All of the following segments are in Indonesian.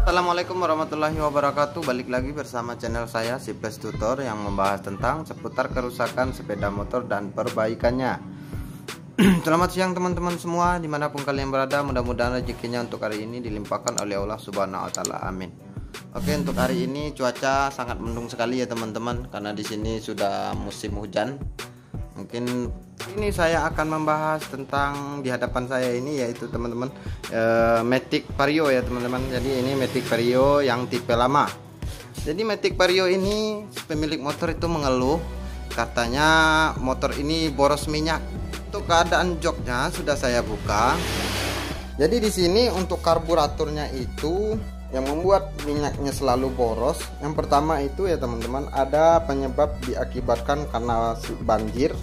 Assalamualaikum warahmatullahi wabarakatuh. Balik lagi bersama channel saya Siples Tutor yang membahas tentang seputar kerusakan sepeda motor dan perbaikannya. Selamat siang teman-teman semua, dimanapun kalian berada. Mudah-mudahan rezekinya untuk hari ini dilimpahkan oleh Allah Subhanahu wa Ta'ala, amin. Oke, untuk hari ini cuaca sangat mendung sekali ya teman-teman, karena di sini sudah musim hujan. Mungkin ini saya akan membahas tentang di hadapan saya ini, yaitu teman-teman Matic Vario ya teman-teman. Jadi ini Matic Vario yang tipe lama. Jadi Matic Vario ini pemilik motor itu mengeluh, katanya motor ini boros minyak. Untuk keadaan joknya sudah saya buka. Jadi di sini untuk karburatornya itu yang membuat minyaknya selalu boros. Yang pertama itu ya teman-teman, ada penyebab diakibatkan karena banjir.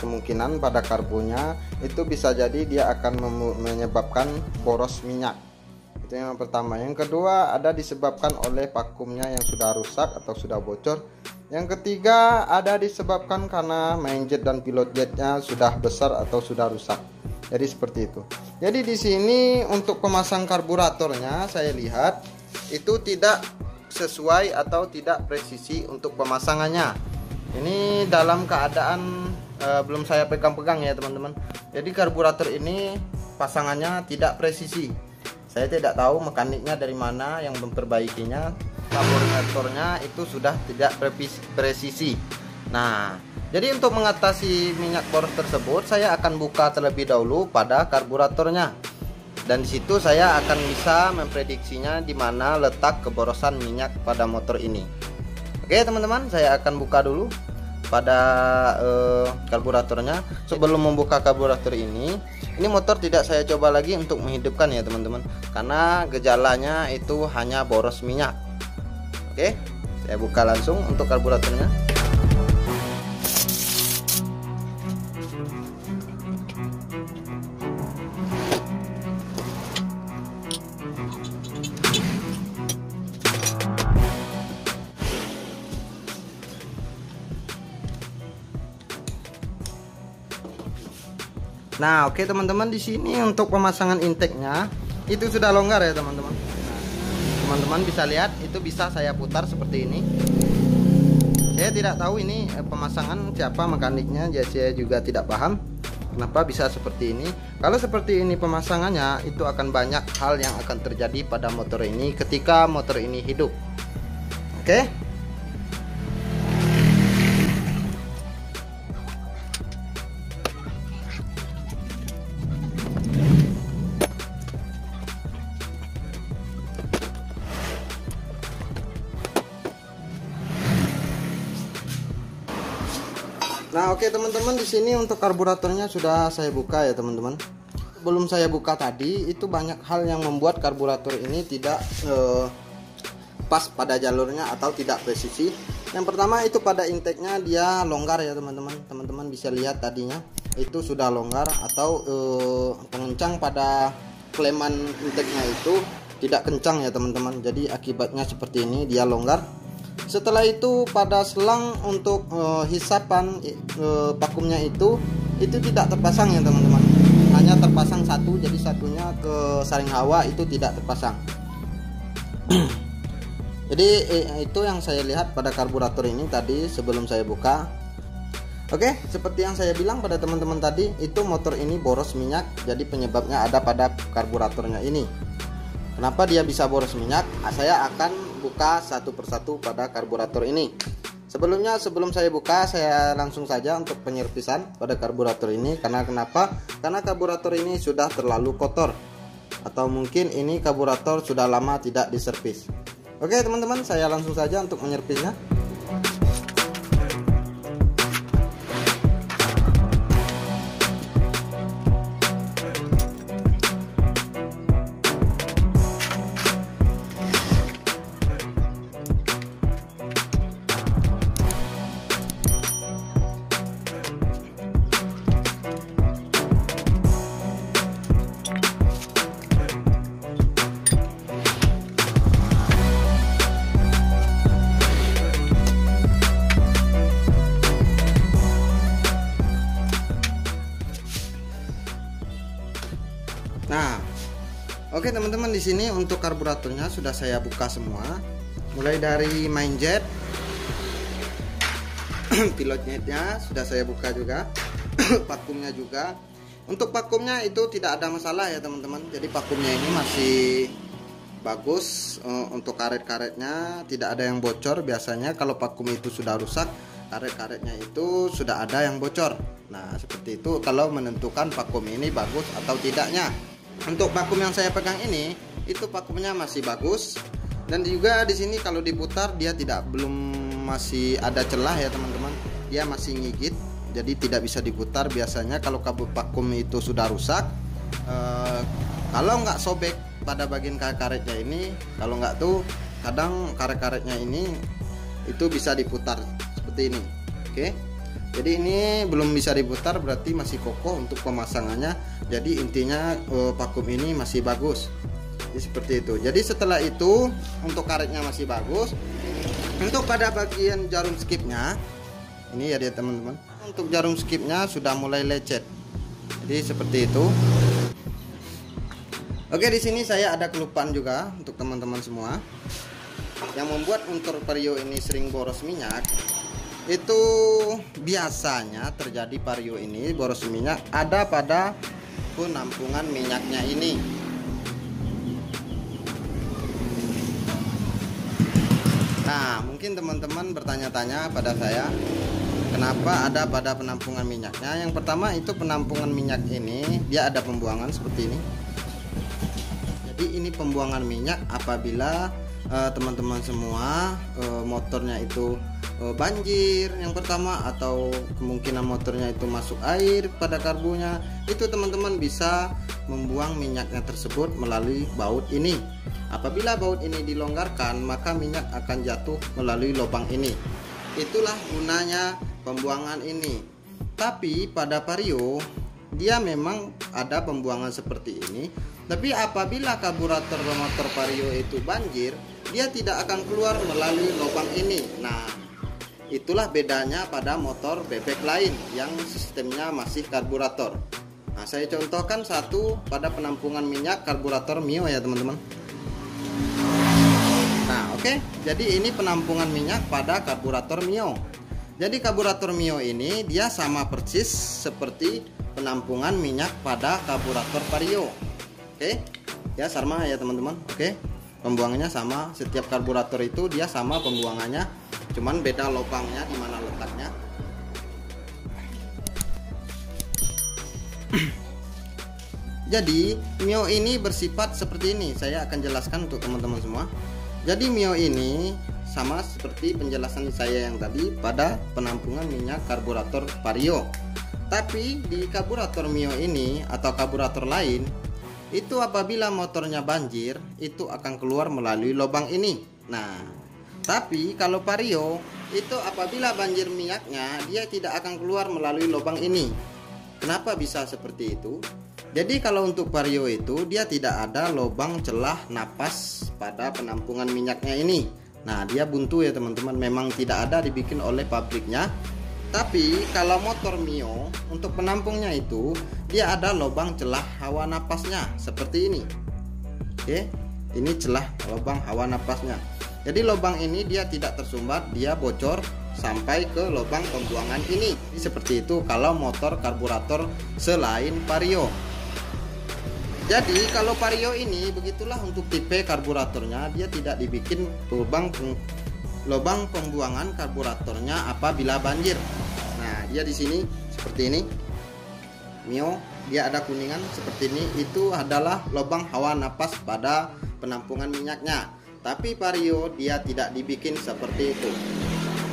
Kemungkinan pada karbunya itu bisa jadi dia akan menyebabkan boros minyak. Itu yang pertama. Yang kedua ada disebabkan oleh vakumnya yang sudah rusak atau sudah bocor. Yang ketiga ada disebabkan karena main jet dan pilot jetnya sudah besar atau sudah rusak. Jadi seperti itu. Jadi di sini untuk pemasang karburatornya saya lihat itu tidak sesuai atau tidak presisi untuk pemasangannya. Ini dalam keadaan belum saya pegang-pegang ya teman-teman. Jadi karburator ini pasangannya tidak presisi. Saya tidak tahu mekaniknya dari mana yang memperbaikinya. Karburatornya itu sudah tidak presisi. Nah, jadi untuk mengatasi minyak boros tersebut, saya akan buka terlebih dahulu pada karburatornya. Dan di situ saya akan bisa memprediksinya di mana letak keborosan minyak pada motor ini. Oke teman-teman, saya akan buka dulu pada karburatornya. Sebelum membuka karburator ini motor tidak saya coba lagi untuk menghidupkan ya teman-teman, karena gejalanya itu hanya boros minyak. Oke, saya buka langsung untuk karburatornya. Nah, oke teman-teman, di sini untuk pemasangan intake-nya itu sudah longgar ya teman-teman. Nah, teman-teman bisa lihat itu bisa saya putar seperti ini. Saya tidak tahu ini pemasangan siapa mekaniknya, jadi saya juga tidak paham kenapa bisa seperti ini. Kalau seperti ini pemasangannya, itu akan banyak hal yang akan terjadi pada motor ini ketika motor ini hidup. Oke. Nah, oke teman-teman, di sini untuk karburatornya sudah saya buka ya teman-teman. Belum saya buka tadi itu banyak hal yang membuat karburator ini tidak pas pada jalurnya atau tidak presisi. Yang pertama itu pada intake-nya dia longgar ya teman-teman. Teman-teman bisa lihat tadinya itu sudah longgar atau pengencang pada kleman intake-nya itu tidak kencang ya teman-teman. Jadi akibatnya seperti ini, dia longgar. Setelah itu pada selang untuk hisapan vakumnya itu tidak terpasang ya teman-teman. Hanya terpasang satu, jadi satunya ke saring hawa itu tidak terpasang. Jadi itu yang saya lihat pada karburator ini tadi sebelum saya buka. Oke, seperti yang saya bilang pada teman-teman tadi, itu motor ini boros minyak. Jadi penyebabnya ada pada karburatornya ini. Kenapa dia bisa boros minyak? Saya akan buka satu persatu pada karburator ini. Sebelum saya buka, saya langsung saja untuk penyerpisan pada karburator ini. Karena kenapa? Karena karburator ini sudah terlalu kotor, atau mungkin ini karburator sudah lama tidak diservis. Oke teman-teman, saya langsung saja untuk menyerpisnya. Nah, Oke teman-teman, di sini untuk karburatornya sudah saya buka semua, mulai dari main jet, pilot jetnya sudah saya buka juga, vakumnya juga. Untuk vakumnya itu tidak ada masalah ya teman-teman. Jadi vakumnya ini masih bagus. Untuk karet-karetnya tidak ada yang bocor. Biasanya kalau vakum itu sudah rusak, karet-karetnya itu sudah ada yang bocor. Nah seperti itu kalau menentukan vakum ini bagus atau tidaknya. Untuk vakum yang saya pegang ini, itu vakumnya masih bagus. Dan juga di sini kalau diputar dia masih ada celah ya teman-teman. Dia masih ngigit, jadi tidak bisa diputar. Biasanya kalau kabel vakum itu sudah rusak, kalau nggak sobek pada bagian karetnya ini, kalau nggak tuh kadang karet-karetnya ini itu bisa diputar seperti ini. Oke. Jadi ini belum bisa diputar, berarti masih kokoh untuk pemasangannya. Jadi intinya vakum ini masih bagus. Jadi seperti itu. Jadi setelah itu untuk karetnya masih bagus. Untuk pada bagian jarum skipnya, ini ya dia teman-teman. Untuk jarum skipnya sudah mulai lecet. Jadi seperti itu. Oke, di sini saya ada kelupaan juga untuk teman-teman semua. Yang membuat motor Vario ini sering boros minyak, itu biasanya terjadi Vario ini boros minyak ada pada penampungan minyaknya ini. Nah mungkin teman-teman bertanya-tanya pada saya, kenapa ada pada penampungan minyaknya. Yang pertama itu penampungan minyak ini dia ada pembuangan seperti ini. Jadi ini pembuangan minyak apabila teman-teman semua motornya itu banjir yang pertama, atau kemungkinan motornya itu masuk air pada karbunya, itu teman-teman bisa membuang minyaknya tersebut melalui baut ini. Apabila baut ini dilonggarkan, maka minyak akan jatuh melalui lubang ini. Itulah gunanya pembuangan ini. Tapi pada Vario dia memang ada pembuangan seperti ini, tapi apabila karburator motor Vario itu banjir, dia tidak akan keluar melalui lubang ini. Nah itulah bedanya pada motor bebek lain yang sistemnya masih karburator. Nah saya contohkan satu pada penampungan minyak karburator Mio ya teman-teman. Nah oke, jadi ini penampungan minyak pada karburator Mio. Jadi karburator Mio ini dia sama persis seperti penampungan minyak pada karburator Vario. Oke, ya sama ya teman-teman. Oke, pembuangannya sama. Setiap karburator itu dia sama pembuangannya, cuman beda lubangnya di mana letaknya. Jadi Mio ini bersifat seperti ini. Saya akan jelaskan untuk teman-teman semua. Jadi Mio ini sama seperti penjelasan saya yang tadi pada penampungan minyak karburator Vario. Tapi di karburator Mio ini atau karburator lain, itu apabila motornya banjir, itu akan keluar melalui lubang ini. Nah tapi kalau Vario itu apabila banjir minyaknya, dia tidak akan keluar melalui lubang ini. Kenapa bisa seperti itu? Jadi kalau untuk Vario itu dia tidak ada lubang celah napas pada penampungan minyaknya ini. Nah dia buntu ya teman-teman, memang tidak ada dibikin oleh pabriknya. Tapi kalau motor Mio untuk penampungnya itu dia ada lubang celah hawa napasnya seperti ini. Oke, ini celah lubang hawa napasnya. Jadi lubang ini dia tidak tersumbat, dia bocor sampai ke lubang pembuangan ini. Jadi seperti itu kalau motor karburator selain Vario. Jadi kalau Vario ini begitulah untuk tipe karburatornya, dia tidak dibikin lubang pembuangan karburatornya apabila banjir. Nah dia di sini seperti ini. Mio dia ada kuningan seperti ini, itu adalah lubang hawa napas pada penampungan minyaknya. Tapi Vario dia tidak dibikin seperti itu.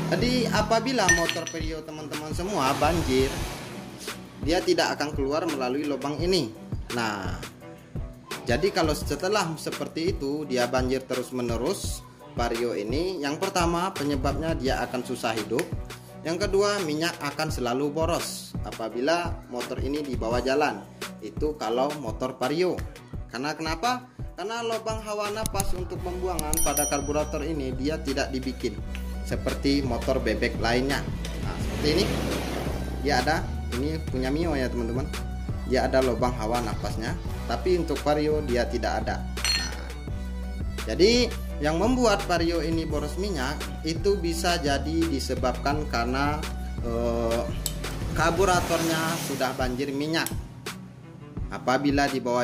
Jadi apabila motor Vario teman-teman semua banjir, dia tidak akan keluar melalui lubang ini. Nah jadi kalau setelah seperti itu dia banjir terus menerus, Vario ini yang pertama penyebabnya dia akan susah hidup. Yang kedua minyak akan selalu boros apabila motor ini dibawa jalan. Itu kalau motor Vario. Karena kenapa? Karena lubang hawa napas untuk pembuangan pada karburator ini dia tidak dibikin seperti motor bebek lainnya. Nah seperti ini dia ada, ini punya Mio ya teman-teman. dia ada lubang hawa napasnya, tapi untuk Vario dia tidak ada. Nah, jadi yang membuat Vario ini boros minyak itu bisa jadi disebabkan karena karburatornya sudah banjir minyak. Apabila dibawa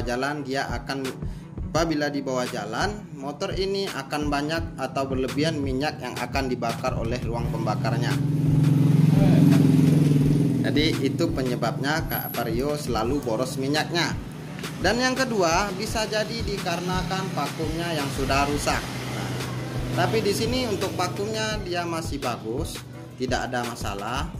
jalan motor ini akan banyak atau berlebihan minyak yang akan dibakar oleh ruang pembakarnya. Jadi itu penyebabnya Vario selalu boros minyaknya. Dan yang kedua bisa jadi dikarenakan vakumnya yang sudah rusak. Nah, tapi di sini untuk vakumnya dia masih bagus, tidak ada masalah.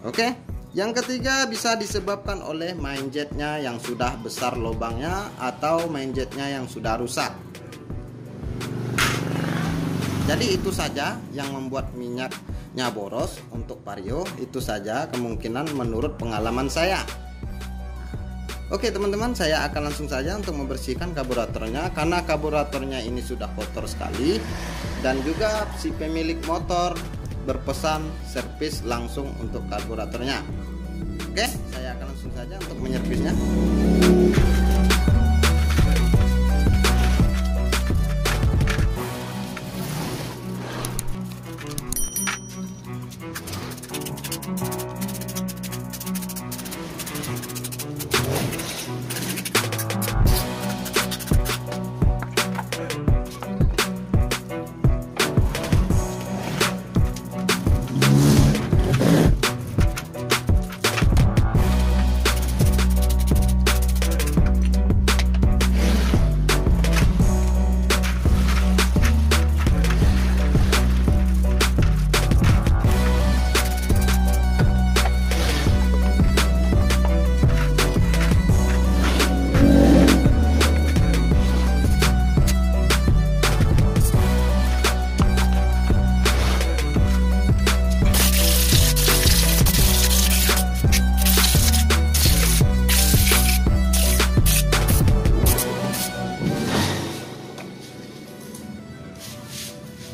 Oke. Yang ketiga bisa disebabkan oleh main jetnya yang sudah besar lubangnya atau main jetnya yang sudah rusak. Jadi itu saja yang membuat minyaknya boros untuk Vario. Itu saja kemungkinan menurut pengalaman saya. Oke teman-teman, saya akan langsung saja untuk membersihkan karburatornya, karena karburatornya ini sudah kotor sekali. Dan juga si pemilik motor berpesan servis langsung untuk karburatornya. Oke, saya akan langsung saja untuk menyervisnya.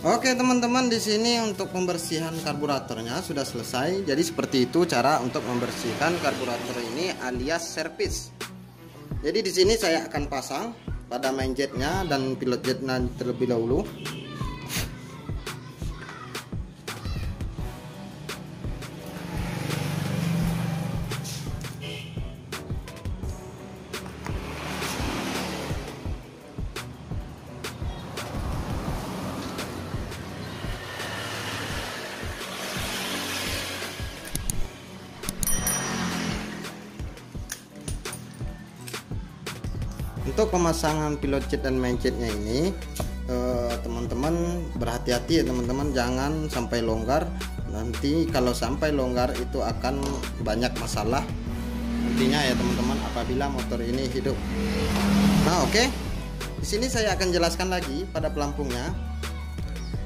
Oke teman-teman, di sini untuk pembersihan karburatornya sudah selesai. Jadi seperti itu cara untuk membersihkan karburator ini alias servis. Jadi di sini saya akan pasang pada main jetnya dan pilot jetnya terlebih dahulu. Untuk pemasangan pilot jet dan main jetnya ini teman-teman berhati-hati ya teman-teman, jangan sampai longgar. Nanti kalau sampai longgar itu akan banyak masalah nantinya ya teman-teman apabila motor ini hidup. Nah oke, di sini saya akan jelaskan lagi pada pelampungnya,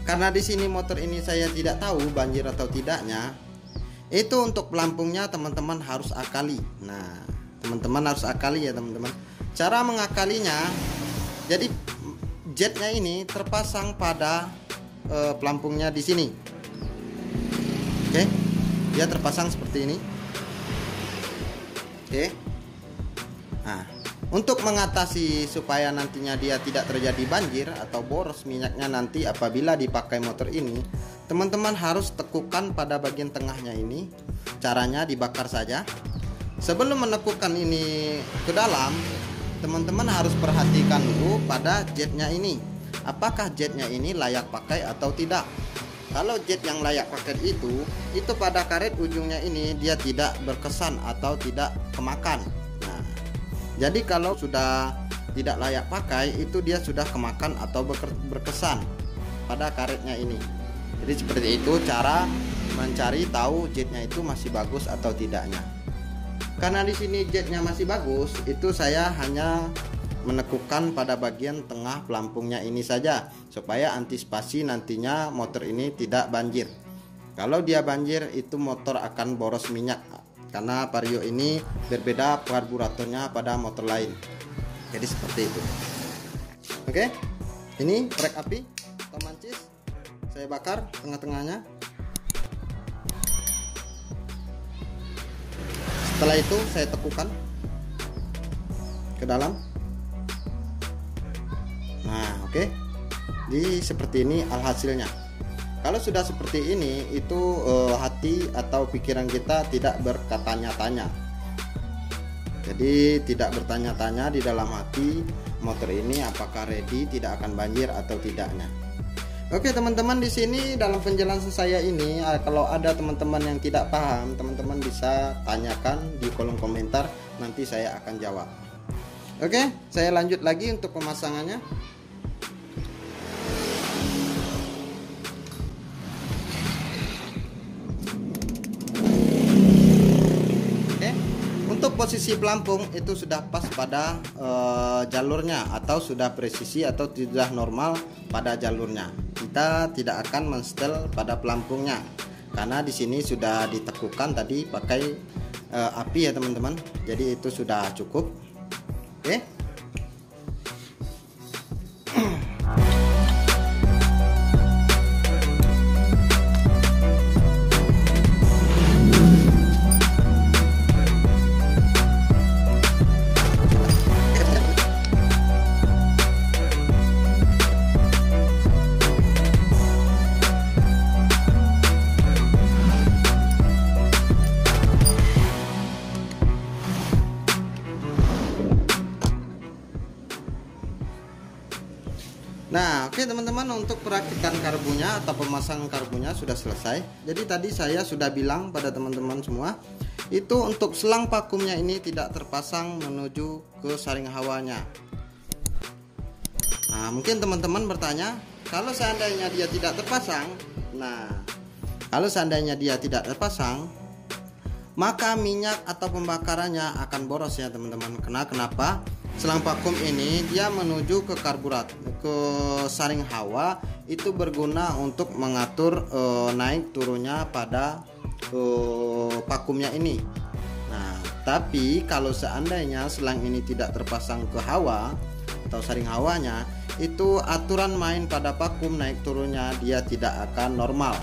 karena di sini motor ini saya tidak tahu banjir atau tidaknya. Itu untuk pelampungnya teman-teman harus akali. Nah teman-teman harus akali ya teman-teman. Cara mengakalinya, jadi jetnya ini terpasang pada pelampungnya di sini. Oke, dia terpasang seperti ini. Oke. Nah, untuk mengatasi supaya nantinya dia tidak terjadi banjir atau boros minyaknya nanti apabila dipakai motor ini, teman-teman harus tekukan pada bagian tengahnya ini. Caranya dibakar saja. Sebelum menekukan ini ke dalam, teman-teman harus perhatikan dulu pada jetnya ini, apakah jetnya ini layak pakai atau tidak. Kalau jet yang layak pakai itu pada karet ujungnya ini dia tidak berkesan atau tidak kemakan. Nah, jadi kalau sudah tidak layak pakai itu dia sudah kemakan atau berkesan pada karetnya ini. Jadi seperti itu cara mencari tahu jetnya itu masih bagus atau tidaknya. Karena di sini jetnya masih bagus, itu saya hanya menekukan pada bagian tengah pelampungnya ini saja supaya antisipasi nantinya motor ini tidak banjir. Kalau dia banjir itu motor akan boros minyak, karena Vario ini berbeda karburatornya pada motor lain. Jadi seperti itu. Oke, ini korek api atau mancis saya bakar tengah-tengahnya. Setelah itu saya tekukan ke dalam. Nah, oke. Jadi seperti ini alhasilnya. Kalau sudah seperti ini, itu hati atau pikiran kita tidak bertanya-tanya. Jadi tidak bertanya-tanya di dalam hati, motor ini apakah ready, tidak akan banjir atau tidaknya. Oke teman-teman, di sini dalam penjelasan saya ini, kalau ada teman-teman yang tidak paham, teman-teman bisa tanyakan di kolom komentar, nanti saya akan jawab. Oke, saya lanjut lagi untuk pemasangannya. Untuk posisi pelampung itu sudah pas pada jalurnya, atau sudah presisi atau sudah normal pada jalurnya. Kita tidak akan mensetel pada pelampungnya karena di sini sudah ditekukan tadi pakai api ya teman-teman. Jadi itu sudah cukup. Oke. Nah, oke teman-teman, untuk perakitan karbunya atau pemasangan karbunya sudah selesai. Jadi tadi saya sudah bilang pada teman-teman semua, itu untuk selang vakumnya ini tidak terpasang menuju ke saring hawanya. Nah, mungkin teman-teman bertanya, kalau seandainya dia tidak terpasang, maka minyak atau pembakarannya akan boros ya teman-teman. Kenapa? Selang vakum ini dia menuju ke karburator, ke saring hawa, itu berguna untuk mengatur naik turunnya pada vakumnya ini. Nah, tapi kalau seandainya selang ini tidak terpasang ke hawa atau saring hawanya, itu aturan main pada vakum naik turunnya dia tidak akan normal.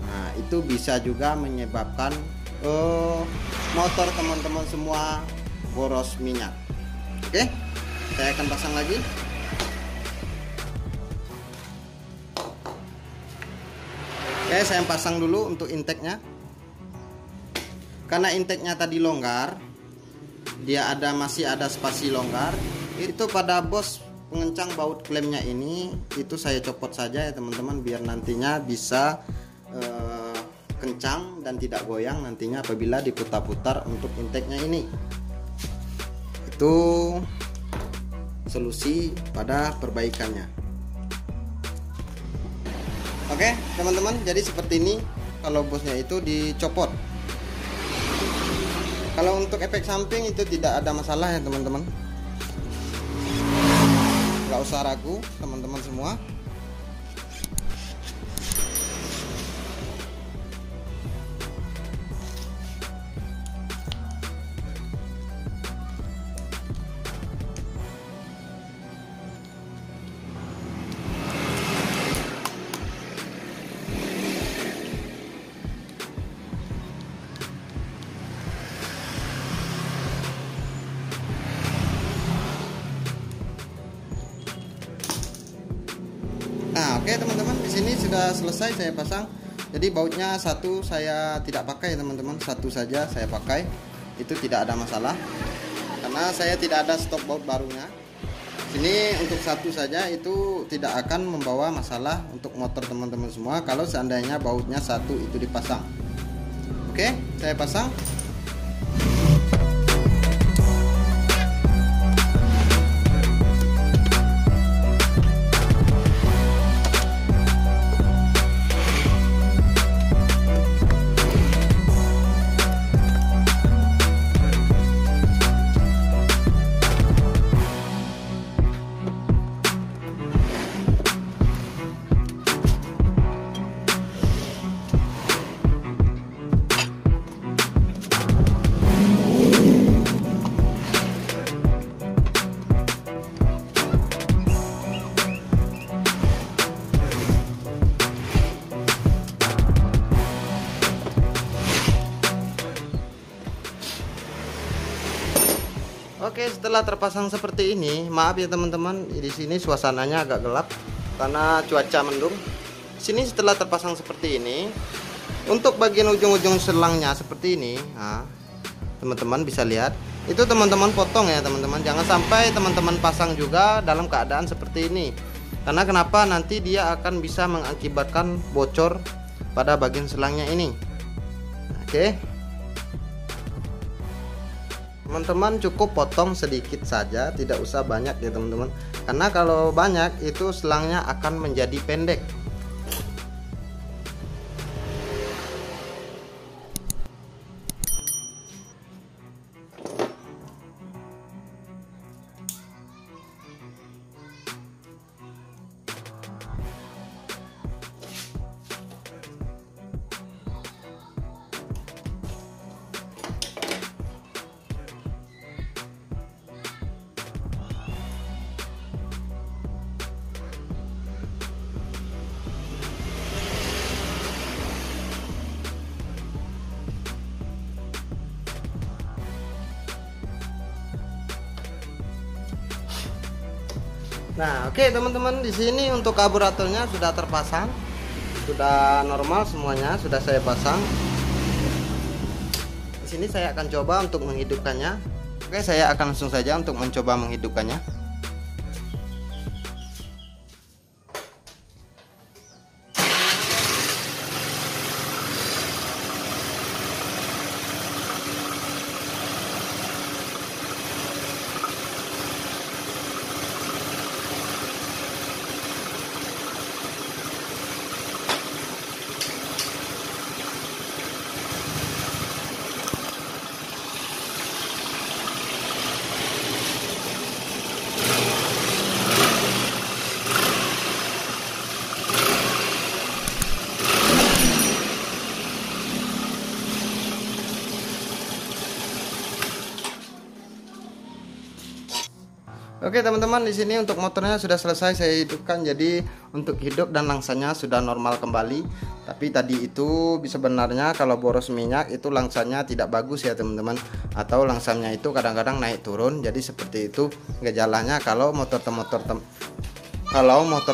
Nah, itu bisa juga menyebabkan motor teman-teman semua boros minyak. Oke, saya akan pasang lagi. Oke, saya pasang dulu untuk intake-nya. Karena intake-nya tadi longgar, dia masih ada spasi longgar. Itu pada bos pengencang baut klemnya ini, itu saya copot saja ya teman-teman, biar nantinya bisa kencang dan tidak goyang nantinya apabila diputar-putar untuk intake-nya ini. Itu solusi pada perbaikannya. Oke teman-teman, jadi seperti ini kalau bosnya itu dicopot. Kalau untuk efek samping itu tidak ada masalah ya teman-teman, nggak usah ragu teman-teman semua. Nah, oke teman-teman, di sini sudah selesai saya pasang. Jadi bautnya satu saya tidak pakai teman-teman, satu saja saya pakai. Itu tidak ada masalah karena saya tidak ada stok baut barunya. Sini untuk satu saja itu tidak akan membawa masalah untuk motor teman-teman semua kalau seandainya bautnya satu itu dipasang. Oke, saya pasang. setelah terpasang seperti ini, maaf ya teman-teman, di sini suasananya agak gelap karena cuaca mendung. Sini setelah terpasang seperti ini, untuk bagian ujung-ujung selangnya seperti ini, nah, teman-teman bisa lihat, itu teman-teman potong ya teman-teman. Jangan sampai teman-teman pasang juga dalam keadaan seperti ini. Karena kenapa? Nanti dia akan bisa mengakibatkan bocor pada bagian selangnya ini. Oke. Teman-teman cukup potong sedikit saja, tidak usah banyak ya teman-teman. Karena kalau banyak itu selangnya akan menjadi pendek. Nah, oke teman-teman, di sini untuk karburatornya sudah terpasang, sudah normal semuanya, sudah saya pasang. Di sini saya akan coba untuk menghidupkannya. Oke, saya akan langsung saja untuk mencoba menghidupkannya. Oke teman-teman, di sini untuk motornya sudah selesai saya hidupkan, jadi untuk hidup dan langsanya sudah normal kembali. Tapi tadi itu sebenarnya kalau boros minyak itu langsanya tidak bagus ya teman-teman, atau langsanya itu kadang-kadang naik turun. Jadi seperti itu gejalanya kalau motor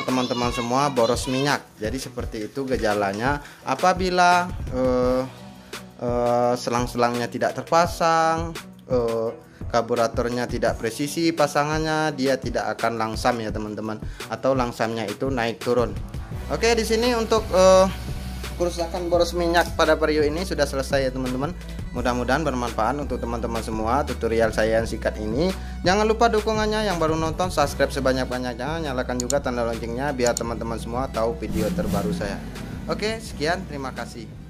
teman-teman semua boros minyak. Jadi seperti itu gejalanya apabila selang-selangnya tidak terpasang, karburatornya tidak presisi pasangannya, dia tidak akan langsam ya teman-teman, atau langsamnya itu naik turun. Oke, di sini untuk kerusakan boros minyak pada Vario ini sudah selesai ya teman-teman. Mudah-mudahan bermanfaat untuk teman-teman semua tutorial saya yang singkat ini. Jangan lupa dukungannya, yang baru nonton subscribe sebanyak-banyaknya, nyalakan juga tanda loncengnya biar teman-teman semua tahu video terbaru saya. Oke, sekian, terima kasih.